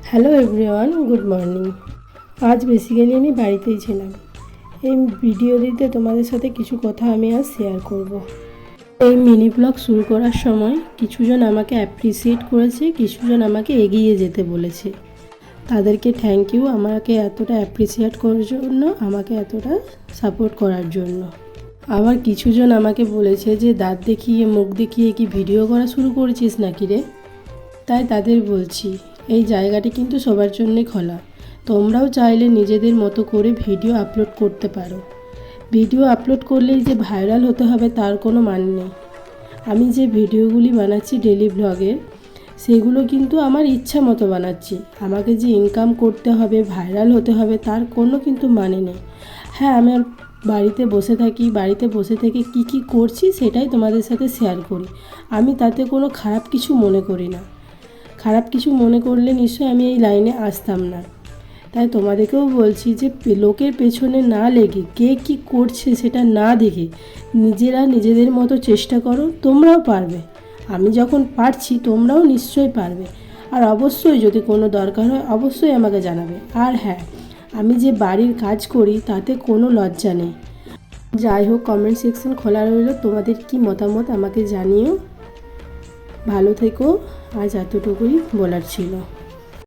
Hello everyone, good morning. আজ basically আমি বাড়িতেই ছিলাম। এই ভিডিও দিতে তোমাদের সাথে কিছু কথা আমি আজ শেয়ার করব। এই মিনি ব্লগ শুরু করার সময় কিছুজন আমাকে অ্যাপ্রিসিয়েট করেছে, কিছুজন আমাকে এগিয়ে যেতে বলেছে। তাদেরকে থ্যাংক ইউ, আমাকে এতটা অ্যাপ্রিসিয়েট করার জন্য, আমাকে এতটা সাপোর্ট করার জন্য। আবার কিছুজন আমাকে বলেছে যে দাঁত দেখিয়ে মুখ দেখিয়ে কি ভিডিও করা শুরু করেছিস নাকি রে। তাই তাদের বলছি, এই জায়গাটি কিন্তু সবার জন্যে খোলা। তোমরাও চাইলে নিজেদের মতো করে ভিডিও আপলোড করতে পারো। ভিডিও আপলোড করলেই যে ভাইরাল হতে হবে তার কোনো মানে নেই। আমি যে ভিডিওগুলি বানাচ্ছি ডেলি ব্লগের, সেগুলো কিন্তু আমার ইচ্ছা মতো বানাচ্ছি। আমাকে যে ইনকাম করতে হবে, ভাইরাল হতে হবে তার কোনো কিন্তু মানে নেই। হ্যাঁ, আমি বাড়িতে বসে থাকি, বাড়িতে বসে থেকে কি করছি সেটাই তোমাদের সাথে শেয়ার করি। আমি তাতে কোনো খারাপ কিছু মনে করি না। খারাপ কিছু মনে করলে নিশ্চয়ই আমি এই লাইনে আসতাম না। তাই তোমাদেরকেও বলছি যে লোকের পেছনে না লেগে কে কী করছে সেটা না দেখে নিজেরা নিজেদের মতো চেষ্টা করো, তোমরাও পারবে। আমি যখন পারছি তোমরাও নিশ্চয়ই পারবে। আর অবশ্যই যদি কোনো দরকার হয় অবশ্যই আমাকে জানাবে। আর হ্যাঁ, আমি যে বাড়ির কাজ করি তাতে কোনো লজ্জা নেই। যাই হোক, কমেন্ট সেকশন খোলা রইল, তোমাদের কি মতামত আমাকে জানিও। ভালো থেকো, আজ এতটুকুই বলার ছিল।